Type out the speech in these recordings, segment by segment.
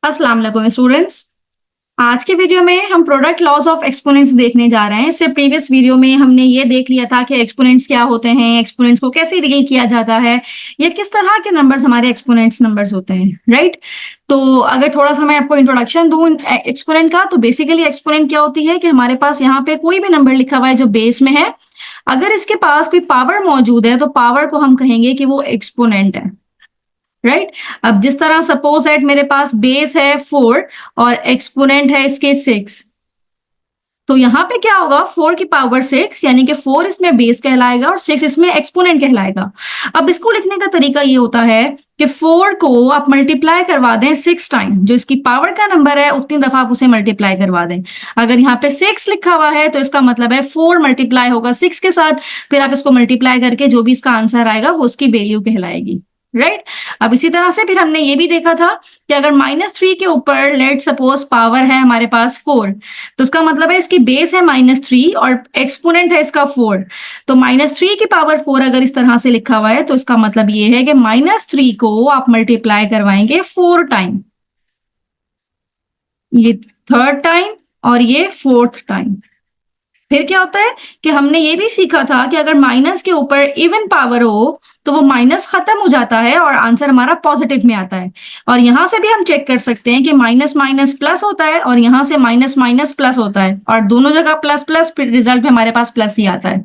अस्सलाम वालेकुम स्टूडेंट्स। आज के वीडियो में हम प्रोडक्ट लॉज ऑफ एक्सपोनेंट्स देखने जा रहे हैं। इससे प्रीवियस वीडियो में हमने ये देख लिया था कि एक्सपोनेंट्स क्या होते हैं, एक्सपोनेंट्स को कैसे डील किया जाता है, या किस तरह के नंबर्स हमारे एक्सपोनेंट्स नंबर्स होते हैं, राइट। तो अगर थोड़ा सा मैं आपको इंट्रोडक्शन दूं एक्सपोनेंट का, तो बेसिकली एक्सपोनेंट क्या होती है कि हमारे पास यहाँ पे कोई भी नंबर लिखा हुआ है जो बेस में है, अगर इसके पास कोई पावर मौजूद है तो पावर को हम कहेंगे कि वो एक्सपोनेंट है, राइट। अब जिस तरह सपोज दैट मेरे पास बेस है 4 और एक्सपोनेंट है इसके 6, तो यहां पे क्या होगा, 4 की पावर 6 यानी कि 4 इसमें बेस कहलाएगा और 6 इसमें एक्सपोनेंट कहलाएगा। अब इसको लिखने का तरीका ये होता है कि 4 को आप मल्टीप्लाई करवा दें 6 टाइम, जो इसकी पावर का नंबर है उतनी दफा आप उसे मल्टीप्लाई करवा दें। अगर यहाँ पे 6 लिखा हुआ है तो इसका मतलब है 4 मल्टीप्लाई होगा 6 के साथ, फिर आप इसको मल्टीप्लाई करके जो भी इसका आंसर आएगा वो उसकी वैल्यू कहलाएगी, राइट। अब इसी तरह से फिर हमने ये भी देखा था कि अगर -3 के ऊपर लेट सपोज पावर है हमारे पास 4, तो इसका मतलब है इसकी बेस है -3 और एक्सपोनेंट है इसका 4। तो -3 की पावर 4 अगर इस तरह से लिखा हुआ है तो इसका मतलब ये है कि -3 को आप मल्टीप्लाई करवाएंगे 4 टाइम, ये थर्ड टाइम और ये फोर्थ टाइम। फिर क्या होता है कि हमने ये भी सीखा था कि अगर माइनस के ऊपर इवन पावर हो तो वो माइनस खत्म हो जाता है और आंसर हमारा पॉजिटिव में आता है। और यहां से भी हम चेक कर सकते हैं कि माइनस माइनस प्लस होता है और यहां से माइनस माइनस प्लस होता है और दोनों जगह प्लस प्लस, फिर रिजल्ट में हमारे पास प्लस ही आता है।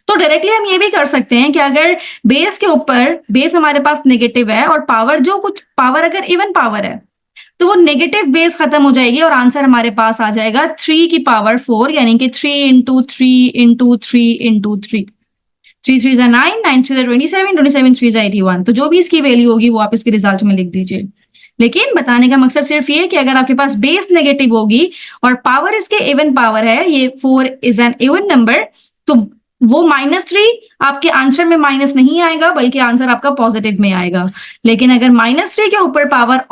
तो डायरेक्टली हम ये भी कर सकते हैं कि अगर बेस के ऊपर, बेस हमारे पास नेगेटिव है और पावर जो कुछ पावर अगर इवन पावर है तो वो नेगेटिव बेस खत्म हो जाएगी और आंसर हमारे पास आ जाएगा 3 की पावर 4, यानी कि 3 इंटू 3 इंटू 3 इंटू 3। 3 3 जा 9, 9 3 जा 27, 27 3 जा 81। तो जो भी इसकी वैल्यू होगी वो आप इसके रिजल्ट में लिख दीजिए। लेकिन बताने का मकसद सिर्फ ये कि अगर आपके पास बेस नेगेटिव होगी और पावर इसके इवन पावर है, ये 4 इज एन इवन नंबर, तो वो -3 आपके आंसर में माइनस नहीं आएगा बल्कि आंसर आपका पॉजिटिव में आएगा। लेकिन अगर -3 के ऊपर पावर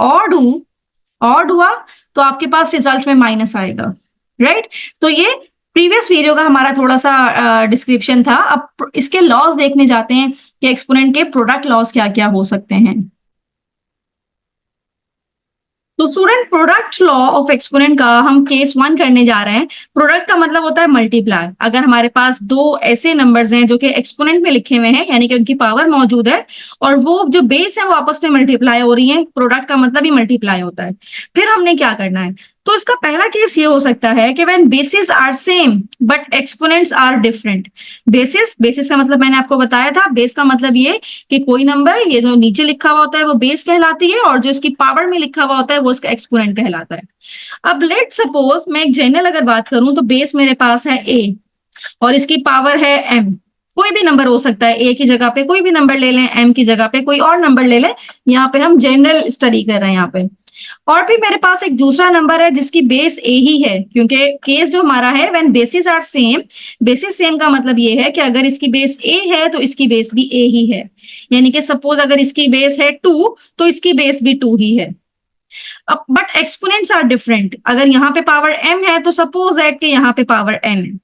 ऑड हुआ तो आपके पास रिजल्ट में माइनस आएगा, राइट। तो ये प्रीवियस वीडियो का हमारा थोड़ा सा डिस्क्रिप्शन था। अब इसके लॉज देखने जाते हैं कि एक्सपोनेंट के प्रोडक्ट लॉज क्या क्या हो सकते हैं। तो student, product law of exponent का हम केस 1 करने जा रहे हैं। प्रोडक्ट का मतलब होता है मल्टीप्लाई। अगर हमारे पास दो ऐसे नंबर्स हैं जो कि एक्सपोनेंट में लिखे हुए हैं, यानी कि उनकी पावर मौजूद है और वो जो बेस है वो आपस में मल्टीप्लाई हो रही है, प्रोडक्ट का मतलब ही मल्टीप्लाई होता है। फिर हमने क्या करना है, तो इसका पहला केस ये हो सकता है कि when bases are same but exponents are different. Bases का मतलब मैंने आपको बताया था, बेस का मतलब ये कि कोई नंबर, ये जो नीचे लिखा हुआ होता है वो बेस कहलाती है और जो इसकी पावर में लिखा हुआ होता है वो इसका एक्सपोनेंट कहलाता है। अब लेट सपोज मैं एक जनरल अगर बात करूं तो बेस मेरे पास है a और इसकी पावर है m। कोई भी नंबर हो सकता है, a की जगह पे कोई भी नंबर ले लें, m की जगह पे कोई और नंबर ले लें। यहाँ पे हम जनरल स्टडी कर रहे हैं यहाँ पे। और फिर मेरे पास एक दूसरा नंबर है जिसकी बेस a ही है, क्योंकि केस जो हमारा है when bases are same. Bases same का मतलब ये है कि अगर इसकी बेस a है तो इसकी बेस भी a ही है, यानी कि सपोज अगर इसकी बेस है 2 तो इसकी बेस भी 2 ही है। अब बट एक्सपोनेंट्स आर डिफरेंट। अगर यहाँ पे पावर m है तो सपोज दैट कि यहाँ पे पावर n है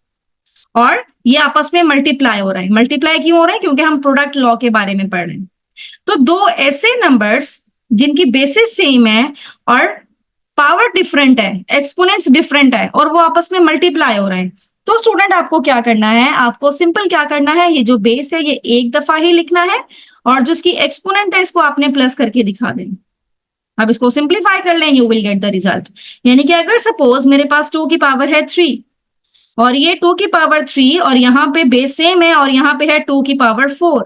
और ये आपस में मल्टीप्लाई हो रहा है। मल्टीप्लाई क्यों हो रहा है? क्योंकि हम प्रोडक्ट लॉ के बारे में पढ़ रहे हैं। तो दो ऐसे नंबर्स जिनकी बेसिस सेम है और पावर डिफरेंट है, एक्सपोनेंट्स डिफरेंट है और वो आपस में मल्टीप्लाई हो रहे हैं, तो स्टूडेंट आपको क्या करना है, आपको सिंपल क्या करना है, ये जो बेस है ये एक दफा ही लिखना है और जो इसकी एक्सपोनेंट है इसको आपने प्लस करके दिखा देना। अब इसको सिंप्लीफाई कर लें, you will get the result. यानी कि अगर सपोज मेरे पास 2 की पावर है 3 और ये 2 की पावर 3 और यहाँ पे बेस सेम है और यहाँ पे है 2 की पावर 4,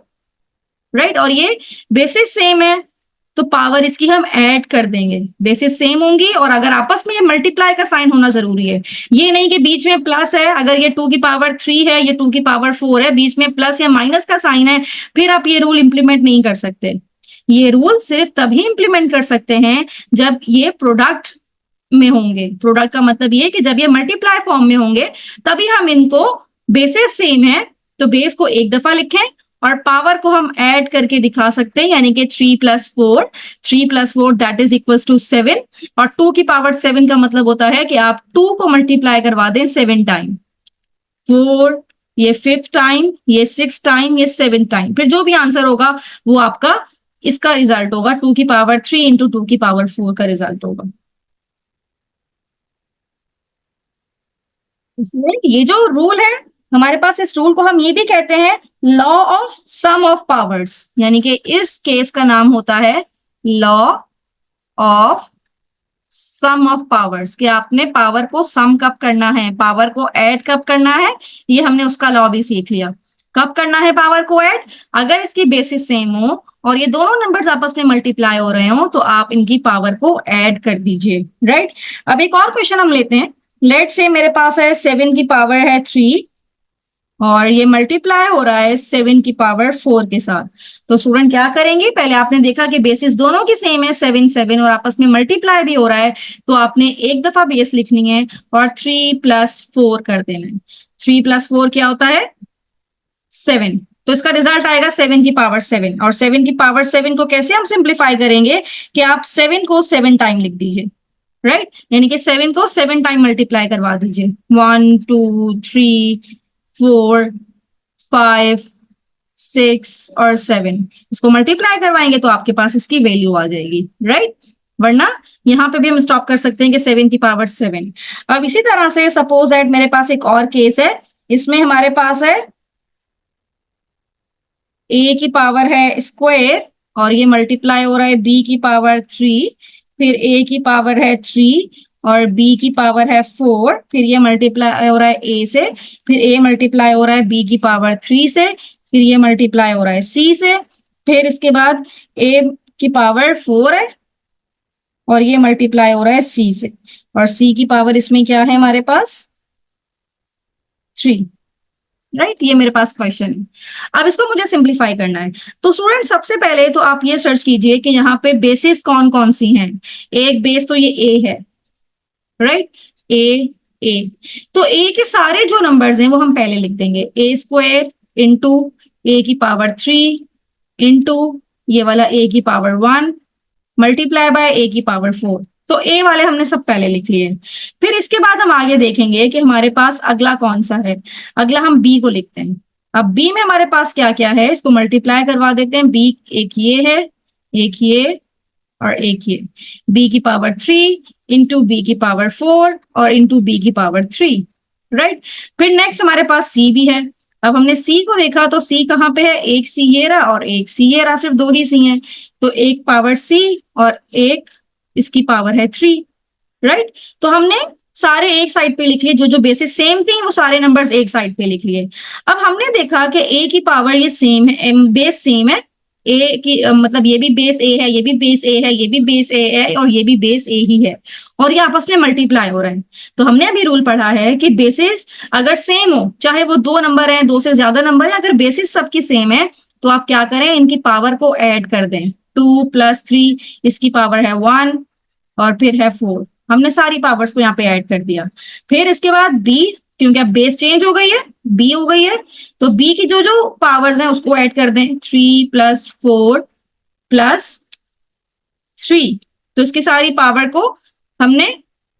राइट। और ये बेसिस सेम है तो पावर इसकी हम ऐड कर देंगे, बेसिस सेम होंगी और अगर आपस में ये मल्टीप्लाई का साइन होना जरूरी है। ये नहीं कि बीच में प्लस है, अगर ये 2 की पावर 3 है, ये 2 की पावर 4 है, बीच में प्लस या माइनस का साइन है, फिर आप ये रूल इंप्लीमेंट नहीं कर सकते। ये रूल सिर्फ तभी इंप्लीमेंट कर सकते हैं जब ये प्रोडक्ट में होंगे। प्रोडक्ट का मतलब ये कि जब ये मल्टीप्लाई फॉर्म में होंगे तभी हम इनको, बेसिस सेम है तो बेस को एक दफा लिखें और पावर को हम ऐड करके दिखा सकते हैं, यानी कि 3 + 4 दैट इज इक्वल्स टू 7 और 2 की पावर 7 का मतलब होता है कि आप 2 को मल्टीप्लाई करवा दें 7 टाइम, 4 ये 5th टाइम, ये 6th टाइम, ये 7th टाइम, फिर जो भी आंसर होगा वो आपका इसका रिजल्ट होगा 2 की पावर 3 इंटू 2 की पावर 4 का रिजल्ट होगा। इसमें ये जो रूल है हमारे पास, इस रूल को हम ये भी कहते हैं law of sum of powers, यानी कि इस केस का नाम होता है law of sum of powers, कि आपने पावर को सम कब करना है, पावर को ऐड कब करना है, ये हमने उसका लॉ भी सीख लिया। कब करना है पावर को ऐड, अगर इसकी बेसिस सेम हो और ये दोनों नंबर्स आपस में मल्टीप्लाई हो रहे हो तो आप इनकी पावर को ऐड कर दीजिए, राइट। अब एक और क्वेश्चन हम लेते हैं। लेट से मेरे पास है 7 की पावर है 3 और ये मल्टीप्लाई हो रहा है 7 की पावर 4 के साथ। तो स्टूडेंट क्या करेंगे, पहले आपने देखा कि बेसिस दोनों की सेम है 7 7 और आपस में मल्टीप्लाई भी हो रहा है, तो आपने एक दफा बेस लिखनी है और 3 + 4 कर देना है। 3 + 4 क्या होता है 7, तो इसका रिजल्ट आएगा 7 की पावर 7। और 7 की पावर 7 को कैसे हम सिंप्लीफाई करेंगे कि आप 7 को 7 टाइम लिख दीजिए, राइट, यानी कि 7 को 7 टाइम मल्टीप्लाई करवा दीजिए। 1 2 3 4 5 6 और 7, इसको मल्टीप्लाई करवाएंगे तो आपके पास इसकी वैल्यू आ जाएगी, राइट। वरना यहाँ पे भी हम स्टॉप कर सकते हैं कि 7 की पावर 7। अब इसी तरह से सपोज दैट मेरे पास एक और केस है, इसमें हमारे पास है a की पावर है स्क्वायर और ये मल्टीप्लाई हो रहा है b की पावर 3, फिर a की पावर है 3 और b की पावर है 4, फिर ये मल्टीप्लाई हो रहा है a से, फिर a मल्टीप्लाई हो रहा है b की पावर 3 से, फिर ये मल्टीप्लाई हो रहा है c से, फिर इसके बाद a की पावर 4 है और ये मल्टीप्लाई हो रहा है c से, और c की पावर इसमें क्या है हमारे पास 3, राइट। ये मेरे पास क्वेश्चन है। अब इसको मुझे सिंप्लीफाई करना है, तो स्टूडेंट सबसे पहले तो आप ये सर्च कीजिए कि यहाँ पे बेसिस कौन कौन सी हैं। एक बेस तो ये a है, राइट, ए। तो a के सारे जो नंबर्स हैं वो हम पहले लिख देंगे, a² इंटू a की पावर 3 इंटू ये वाला a की पावर 1 मल्टीप्लाई बाय a की पावर 4। तो a वाले हमने सब पहले लिख लिए। फिर इसके बाद हम आगे देखेंगे कि हमारे पास अगला कौन सा है। अगला हम b को लिखते हैं। अब b में हमारे पास क्या क्या है, इसको मल्टीप्लाई करवा देते हैं। b एक ये है, एक ये और एक ये, b की पावर 3 इंटू b की पावर 4 और इंटू b की पावर 3, राइट। फिर नेक्स्ट हमारे पास c भी है। अब हमने c को देखा तो c कहाँ पे है, एक c ये रहा और एक c ये रहा, सिर्फ दो ही c हैं, तो एक पावर c और एक इसकी पावर है 3, राइट। तो हमने सारे एक साइड पे लिख लिए, जो जो बेसिस सेम थी वो सारे नंबर्स एक साइड पे लिख लिए। अब हमने देखा कि a की पावर ये सेम है, बेस सेम है, a की मतलब ये भी बेस a है, ये भी बेस a है, ये भी बेस a है और ये भी बेस a ही है, और ये आपस में मल्टीप्लाई हो रहे हैं। तो हमने अभी रूल पढ़ा है कि बेसिस अगर सेम हो, चाहे वो दो नंबर है, दो से ज्यादा नंबर है, अगर बेसिस सबकी सेम है तो आप क्या करें, इनकी पावर को ऐड कर दें। 2 + 3 इसकी पावर है 1 और फिर है 4, हमने सारी पावर्स को यहाँ पे ऐड कर दिया। फिर इसके बाद b, क्योंकि अब बेस चेंज हो गई है, b हो गई है, तो b की जो जो पावर्स हैं उसको ऐड कर दें। 3 + 4 + 3, तो इसकी सारी पावर को हमने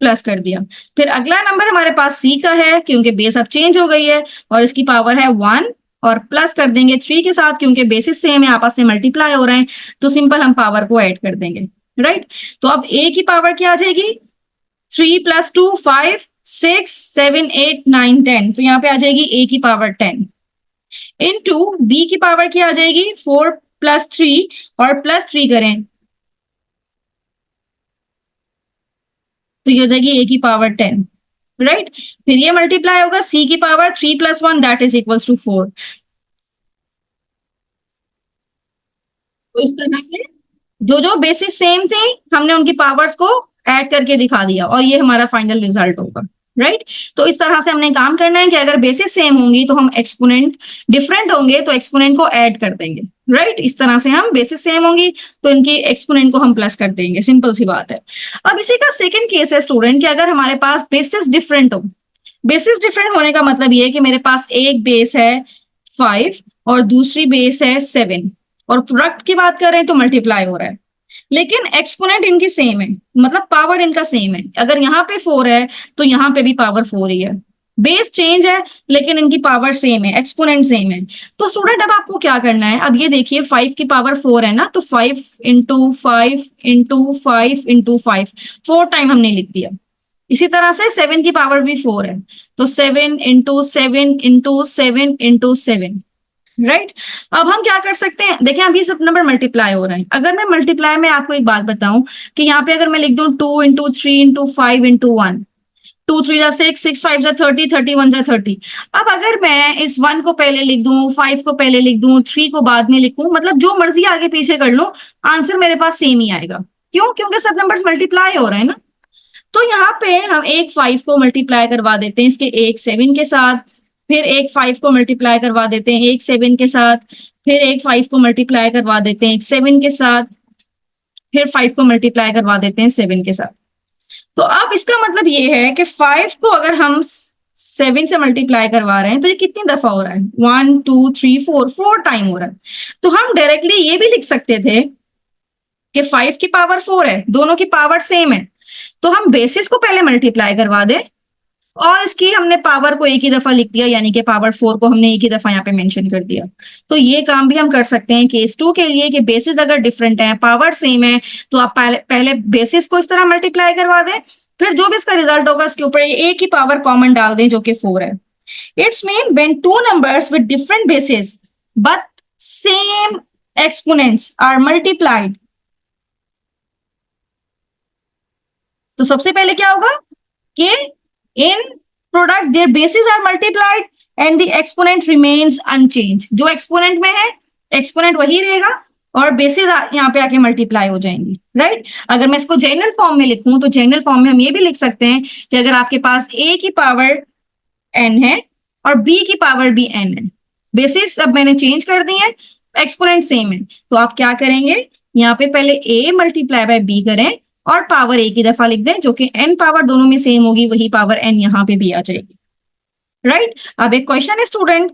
प्लस कर दिया। फिर अगला नंबर हमारे पास c का है, क्योंकि बेस अब चेंज हो गई है और इसकी पावर है 1 और प्लस कर देंगे 3 के साथ, क्योंकि बेसिस सेम है, आपस में मल्टीप्लाई हो रहे हैं, तो सिंपल हम पावर को ऐड कर देंगे, राइट। तो अब a की पावर क्या आ जाएगी, 3 + 2 5 6 7 8 9 10, तो यहाँ पे आ जाएगी a की पावर 10 इंटू b की पावर क्या आ जाएगी 4 + 3 और +3 करें तो ये हो जाएगी a की पावर 10, राइट। फिर ये मल्टीप्लाई होगा c की power 3 + 1 that is equals to 4। तो इस तरह से जो जो बेसिस सेम थे हमने उनकी पावर्स को ऐड करके दिखा दिया और ये हमारा फाइनल रिजल्ट होगा, राइट। तो इस तरह से हमने काम करना है कि अगर बेसिस सेम होंगी तो हम एक्सपोनेंट डिफरेंट होंगे तो एक्सपोनेंट को ऐड कर देंगे, राइट। इस तरह से हम बेसिस सेम होंगी तो इनकी एक्सपोनेंट को हम प्लस कर देंगे, सिंपल सी बात है। अब इसी का सेकंड केस है स्टूडेंट कि अगर हमारे पास बेसिस डिफरेंट हो, बेसिस डिफरेंट होने का मतलब ये है कि मेरे पास एक बेस है 5 और दूसरी बेस है 7 और प्रोडक्ट की बात कर रहे हैं तो मल्टीप्लाई हो रहा है, लेकिन एक्सपोनेंट इनकी सेम है, मतलब पावर इनका सेम है। अगर यहाँ पे 4 है तो यहाँ पे भी पावर 4 ही है, बेस चेंज है लेकिन इनकी पावर सेम है, एक्सपोनेंट सेम है। तो स्टूडेंट अब आपको क्या करना है, अब ये देखिए 5 की पावर 4 है ना, तो 5 × 5 × 5 × 5 4 टाइम हमने लिख दिया, इसी तरह से 7 की पावर भी 4 है, तो 7 × 7 × 7 × 7, राइट। अब हम क्या कर सकते हैं, देखिए अब ये सब नंबर मल्टीप्लाई हो रहे हैं। अगर मैं मल्टीप्लाई में आपको एक बात बताऊं कि यहाँ पे अगर मैं लिख दूं 2 × 3 × 5 × 1, 2 3 × 6, 6 5 30, 30 1 30। अब अगर मैं इस 1 को पहले लिख दूं, 5 को पहले लिख दूं, 3 को बाद में लिखूं, मतलब जो मर्जी आगे पीछे कर लूं, आंसर मेरे पास सेम ही आएगा। क्यों? क्योंकि सब नंबर्स मल्टीप्लाई हो रहे हैं ना। तो यहाँ पे हम एक 5 को मल्टीप्लाई करवा देते हैं इसके एक 7 के साथ, फिर एक 5 को मल्टीप्लाई करवा देते हैं एक 7 के साथ, फिर एक 5 को मल्टीप्लाई करवा देते हैं एक 7 के साथ, फिर 5 को मल्टीप्लाई करवा देते हैं 7 के साथ। तो अब इसका मतलब ये है कि 5 को अगर हम 7 से मल्टीप्लाई करवा रहे हैं तो ये कितनी दफा हो रहा है, 1 2 3 4, 4 टाइम हो रहा है। तो हम डायरेक्टली ये भी लिख सकते थे कि 5 की पावर 4 है, दोनों की पावर सेम है, तो हम बेसिस को पहले मल्टीप्लाई करवा दें और इसकी हमने पावर को एक ही दफा लिख दिया, यानी कि पावर 4 को हमने एक ही दफा यहाँ पे मेंशन कर दिया। तो ये काम भी हम कर सकते हैं केस 2 के लिए कि बेसिस अगर डिफरेंट है, पावर सेम है, तो आप पहले बेसिस को इस तरह मल्टीप्लाई करवा दें, फिर जो भी इसका रिजल्ट होगा उसके ऊपर एक ही पावर कॉमन डाल दें जो कि 4 है। It's mean when two numbers with different basis but same exponents are multiplied, तो सबसे पहले क्या होगा कि in product their basis are multiplied and the exponent remains unchange. जो एक्सपोनेंट में है एक्सपोनेंट वही रहेगा और बेसिस यहाँ पे आके मल्टीप्लाई हो जाएंगी, राइट। अगर मैं इसको जनरल फॉर्म में लिखूं तो जनरल फॉर्म में हम ये भी लिख सकते हैं कि अगर आपके पास a की पावर n है और b की पावर भी n है, बेसिस अब मैंने चेंज कर दी है, एक्सपोनेंट सेम है, तो आप क्या करेंगे, यहाँ पे पहले a मल्टीप्लाई बाय b करें और पावर एक ही दफा लिख दें, जो कि n पावर दोनों में सेम होगी, वही पावर n यहाँ पे भी आ जाएगी, राइट। अब एक क्वेश्चन है स्टूडेंट,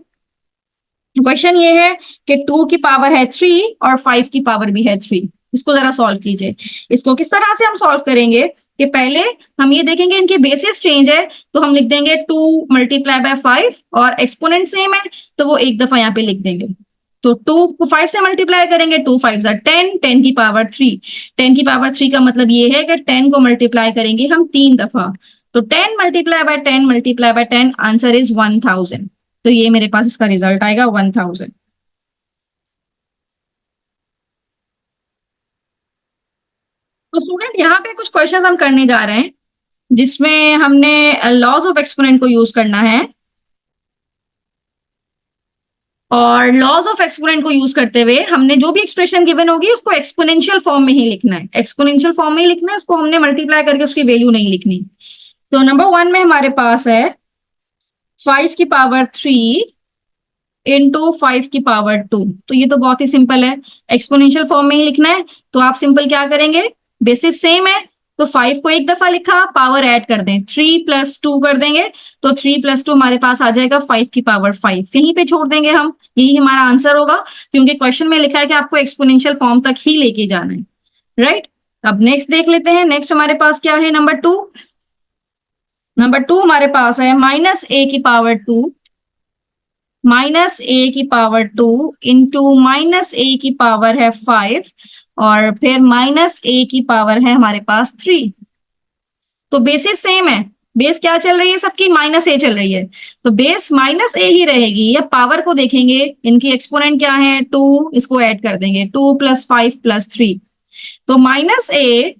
क्वेश्चन ये है कि 2 की पावर है 3 और 5 की पावर भी है 3, इसको जरा सॉल्व कीजिए। इसको किस तरह से हम सॉल्व करेंगे कि पहले हम ये देखेंगे इनकी बेसिस चेंज है, तो हम लिख देंगे 2 मल्टीप्लाई बाय 5 और एक्सपोनेंट सेम है तो वो एक दफा यहाँ पे लिख देंगे। तो 2 को 5 से मल्टीप्लाई करेंगे, 2 5 10, 10 की पावर 3, 10 की पावर 3 का मतलब ये है कि 10 को मल्टीप्लाई करेंगे हम 3 दफा, तो 10 multiply by 10 multiply by 10, answer is 1000। तो ये मेरे पास इसका रिजल्ट आएगा 1000। तो स्टूडेंट यहाँ पे कुछ क्वेश्चंस हम करने जा रहे हैं जिसमें हमने लॉज ऑफ एक्सपोनेंट को यूज करना है, और लॉज ऑफ एक्सपोनेंट को यूज करते हुए हमने जो भी एक्सप्रेशन गिवन होगी उसको एक्सपोनेंशियल फॉर्म में ही लिखना है, एक्सपोनेंशियल फॉर्म में ही लिखना है, उसको हमने मल्टीप्लाई करके उसकी वैल्यू नहीं लिखनी। तो नंबर 1 में हमारे पास है 5 की पावर 3 इंटू 5 की पावर 2, तो ये तो बहुत ही सिंपल है, एक्सपोनेंशियल फॉर्म में ही लिखना है। तो आप सिंपल क्या करेंगे, बेसिस सेम है तो 5 को एक दफा लिखा, पावर ऐड कर दें, 3 + 2 कर देंगे, तो 3 + 2 हमारे पास आ जाएगा 5 की पावर 5, यहीं पे छोड़ देंगे हम, यही हमारा आंसर होगा, क्योंकि क्वेश्चन में लिखा है कि आपको एक्सपोनेंशियल फॉर्म तक ही लेके जाना है, राइट। अब नेक्स्ट देख लेते हैं, नेक्स्ट हमारे पास क्या है, नंबर 2। नंबर 2 हमारे पास है -a की पावर 2 -a की पावर 2 इंटू -a की पावर है 5 और फिर -a की पावर है हमारे पास 3। तो बेसिस सेम है, बेस क्या चल रही है सबकी, -a चल रही है, तो बेस -a ही रहेगी। या पावर को देखेंगे, इनकी एक्सपोनेंट क्या है 2, इसको ऐड कर देंगे, 2 + 5 + 3, तो -a,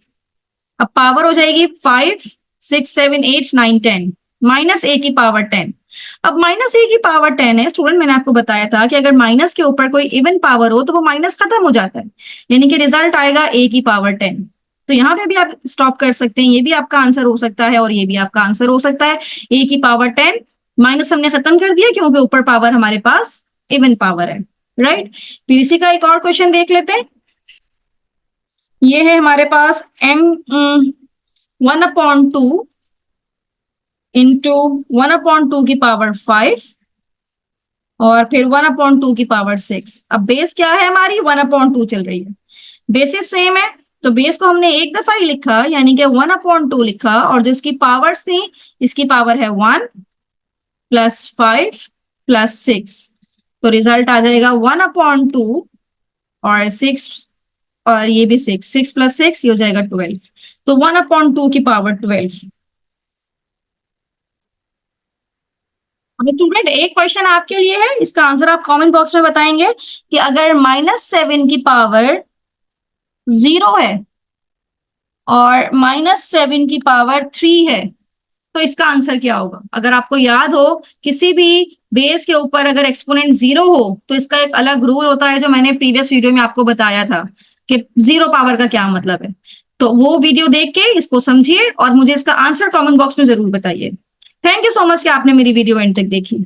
अब पावर हो जाएगी 5 6 7 8 9 10, -a की पावर 10। अब -a की पावर 10 है स्टूडेंट, मैंने आपको बताया था कि अगर माइनस के ऊपर कोई इवन पावर हो तो वो माइनस खत्म हो जाता है, यानी कि रिजल्ट आएगा a की पावर 10। तो यहाँ पे भी आप स्टॉप कर सकते हैं, ये भी आपका आंसर हो सकता है और ये भी आपका आंसर हो सकता है, a की पावर 10, माइनस हमने खत्म कर दिया क्योंकि ऊपर पावर हमारे पास इवन पावर है, राइट। फिर इसी का एक और क्वेश्चन देख लेते हैं, ये है हमारे पास m 1/2 इंटू 1/2 की पावर 5 और फिर 1/2 की पावर 6। अब बेस क्या है हमारी, 1/2 चल रही है, बेसिस सेम है तो बेस को हमने एक दफा ही लिखा, यानी कि 1/2 लिखा, और जो इसकी पावर्स थी, इसकी पावर है 1 + 5 + 6, तो रिजल्ट आ जाएगा 1/2 और 6, और ये भी 6 + 6 ये हो जाएगा 12, तो 1/2 की पावर 12। अब स्टूडेंट एक क्वेश्चन आपके लिए है, इसका आंसर आप कमेंट बॉक्स में बताएंगे कि अगर -7 की पावर 0 है और -7 की पावर 3 है, तो इसका आंसर क्या होगा? अगर आपको याद हो, किसी भी बेस के ऊपर अगर एक्सपोनेंट 0 हो तो इसका एक अलग रूल होता है जो मैंने प्रीवियस वीडियो में आपको बताया था कि 0 पावर का क्या मतलब है। तो वो वीडियो देख के इसको समझिए और मुझे इसका आंसर कमेंट बॉक्स में जरूर बताइए। थैंक यू सो मच कि आपने मेरी वीडियो एंड तक देखी।